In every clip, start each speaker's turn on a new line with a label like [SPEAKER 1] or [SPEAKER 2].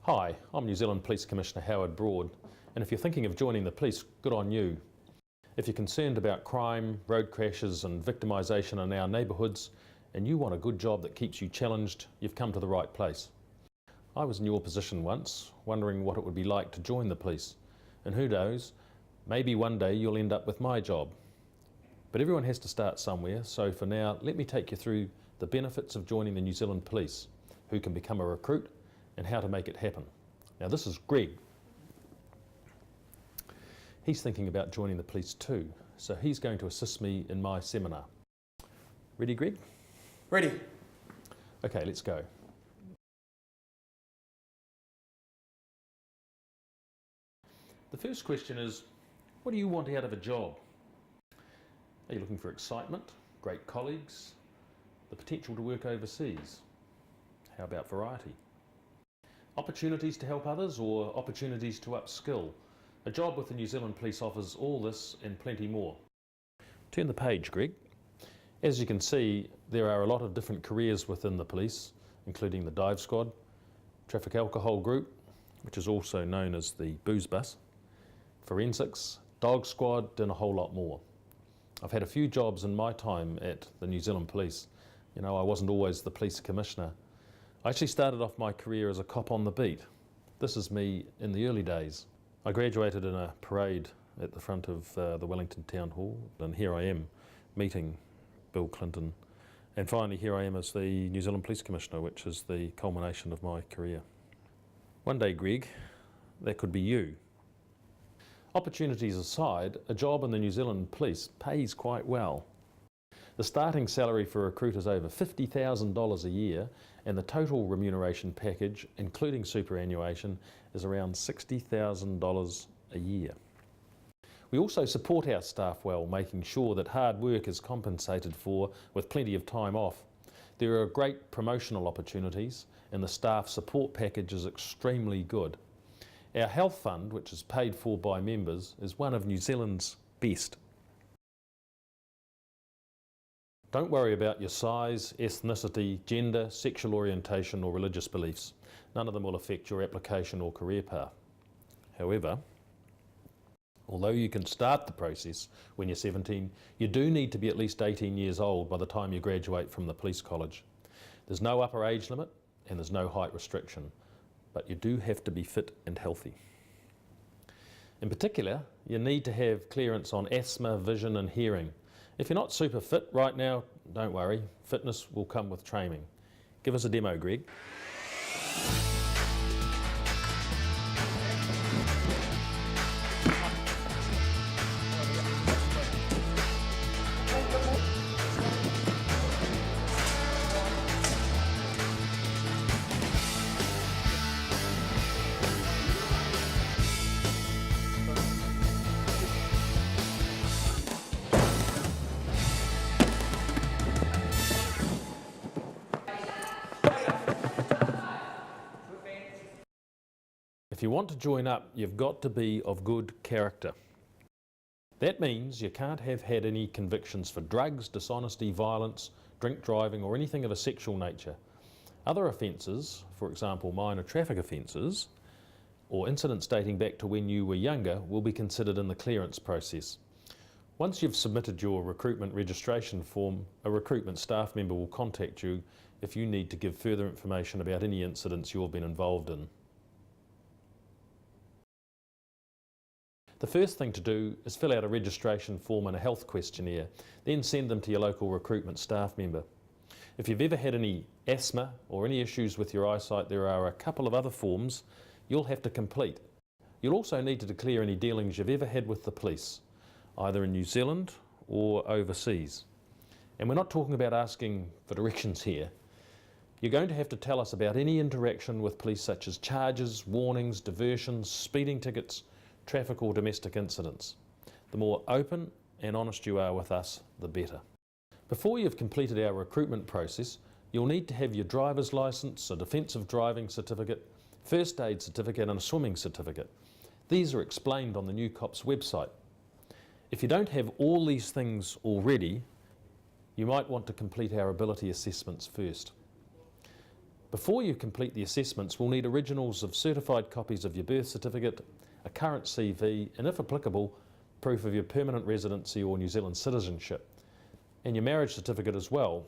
[SPEAKER 1] Hi, I'm New Zealand Police Commissioner Howard Broad, and if you're thinking of joining the police, good on you. If you're concerned about crime, road crashes and victimisation in our neighbourhoods, and you want a good job that keeps you challenged, you've come to the right place. I was in your position once, wondering what it would be like to join the police, and who knows, maybe one day you'll end up with my job. But everyone has to start somewhere, so for now, let me take you through the benefits of joining the New Zealand Police, who can become a recruit, and how to make it happen. Now this is Greg. He's thinking about joining the police too, so he's going to assist me in my seminar. Ready, Greg?
[SPEAKER 2] Ready.
[SPEAKER 1] Okay, let's go. The first question is, what do you want out of a job? Are you looking for excitement, great colleagues, the potential to work overseas? How about variety? Opportunities to help others or opportunities to upskill? A job with the New Zealand Police offers all this and plenty more. Turn the page, Greg. As you can see, there are a lot of different careers within the police, including the dive squad, traffic alcohol group, which is also known as the booze bus, forensics, dog squad, and a whole lot more. I've had a few jobs in my time at the New Zealand Police. You know, I wasn't always the police commissioner. I actually started off my career as a cop on the beat. This is me in the early days. I graduated in a parade at the front of the Wellington Town Hall, and here I am meeting Bill Clinton, and finally here I am as the New Zealand Police Commissioner, which is the culmination of my career. One day, Greg, that could be you. Opportunities aside, a job in the New Zealand Police pays quite well. The starting salary for a recruit is over $50,000 a year, and the total remuneration package, including superannuation, is around $60,000 a year. We also support our staff well, making sure that hard work is compensated for with plenty of time off. There are great promotional opportunities, and the staff support package is extremely good. Our health fund, which is paid for by members, is one of New Zealand's best. Don't worry about your size, ethnicity, gender, sexual orientation or religious beliefs. None of them will affect your application or career path. However, although you can start the process when you're 17, you do need to be at least 18 years old by the time you graduate from the police college. There's no upper age limit and there's no height restriction, but you do have to be fit and healthy. In particular, you need to have clearance on asthma, vision and hearing. If you're not super fit right now, don't worry, fitness will come with training. Give us a demo, Greg. If you want to join up, you've got to be of good character. That means you can't have had any convictions for drugs, dishonesty, violence, drink driving or anything of a sexual nature. Other offences, for example minor traffic offences, or incidents dating back to when you were younger, will be considered in the clearance process. Once you've submitted your recruitment registration form, a recruitment staff member will contact you if you need to give further information about any incidents you've been involved in. The first thing to do is fill out a registration form and a health questionnaire, then send them to your local recruitment staff member. If you've ever had any asthma or any issues with your eyesight, there are a couple of other forms you'll have to complete. You'll also need to declare any dealings you've ever had with the police, either in New Zealand or overseas. And we're not talking about asking for directions here. You're going to have to tell us about any interaction with police such as charges, warnings, diversions, speeding tickets, traffic or domestic incidents. The more open and honest you are with us, the better. Before you've completed our recruitment process, you'll need to have your driver's licence, a defensive driving certificate, first aid certificate and a swimming certificate. These are explained on the New Cops website. If you don't have all these things already, you might want to complete our ability assessments first. Before you complete the assessments, we'll need originals of certified copies of your birth certificate, a current CV, and if applicable, proof of your permanent residency or New Zealand citizenship, and your marriage certificate as well.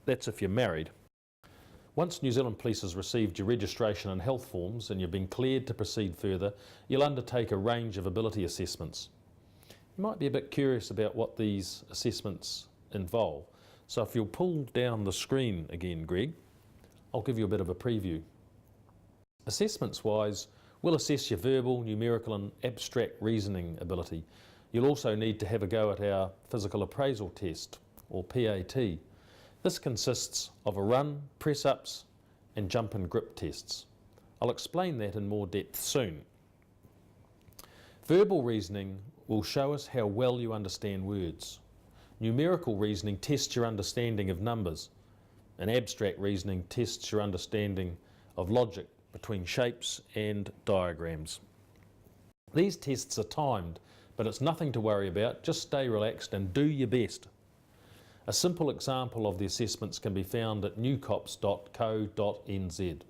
[SPEAKER 1] That's if you're married. Once New Zealand Police has received your registration and health forms and you've been cleared to proceed further, you'll undertake a range of ability assessments. You might be a bit curious about what these assessments involve, so if you'll pull down the screen again, Greg, I'll give you a bit of a preview. Assessments-wise, we'll assess your verbal, numerical and abstract reasoning ability. You'll also need to have a go at our physical appraisal test, or PAT. This consists of a run, press-ups and jump and grip tests. I'll explain that in more depth soon. Verbal reasoning will show us how well you understand words. Numerical reasoning tests your understanding of numbers, and abstract reasoning tests your understanding of logic between shapes and diagrams. These tests are timed, but it's nothing to worry about. Just stay relaxed and do your best. A simple example of the assessments can be found at newcops.co.nz.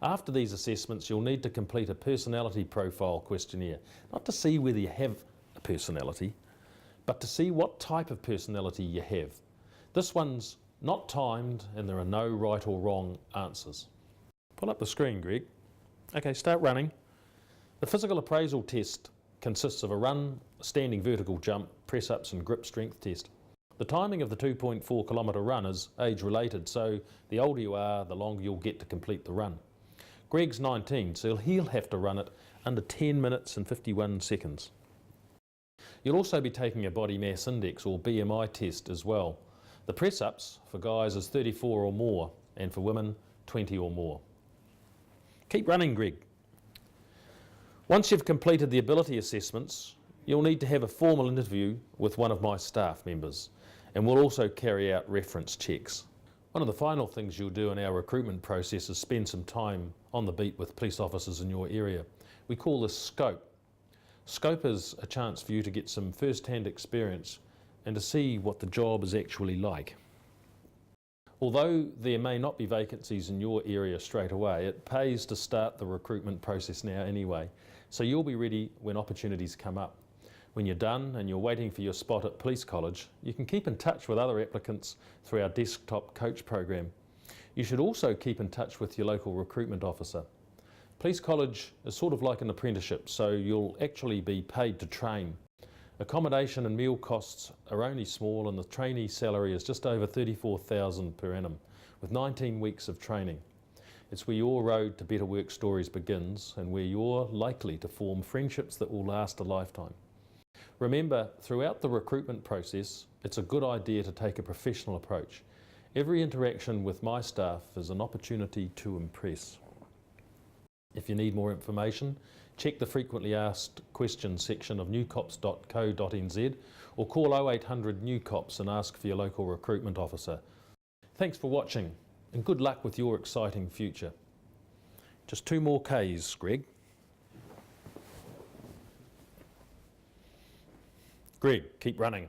[SPEAKER 1] After these assessments, you'll need to complete a personality profile questionnaire, not to see whether you have a personality, but to see what type of personality you have. This one's not timed and there are no right or wrong answers. Pull up the screen, Greg. Okay, start running. The physical appraisal test consists of a run, a standing vertical jump, press-ups and grip strength test. The timing of the 2.4 kilometre run is age-related, so the older you are, the longer you'll get to complete the run. Greg's 19, so he'll have to run it under 10 minutes and 51 seconds. You'll also be taking a body mass index or BMI test as well. The press-ups for guys is 34 or more, and for women 20 or more. Keep running, Greg. Once you've completed the ability assessments, you'll need to have a formal interview with one of my staff members, and we'll also carry out reference checks. One of the final things you'll do in our recruitment process is spend some time on the beat with police officers in your area. We call this scope. Scope is a chance for you to get some first-hand experience and to see what the job is actually like. Although there may not be vacancies in your area straight away, it pays to start the recruitment process now anyway, so you'll be ready when opportunities come up. When you're done and you're waiting for your spot at Police College, you can keep in touch with other applicants through our desktop coach program. You should also keep in touch with your local recruitment officer. Police College is sort of like an apprenticeship, so you'll actually be paid to train. Accommodation and meal costs are only small and the trainee salary is just over $34,000 per annum, with 19 weeks of training. It's where your road to better work stories begins and where you're likely to form friendships that will last a lifetime. Remember, throughout the recruitment process, it's a good idea to take a professional approach. Every interaction with my staff is an opportunity to impress. If you need more information, check the frequently asked questions section of newcops.co.nz or call 0800 NEWCOPS and ask for your local recruitment officer. Thanks for watching and good luck with your exciting future. Just 2 more Ks, Greg. Greg, keep running.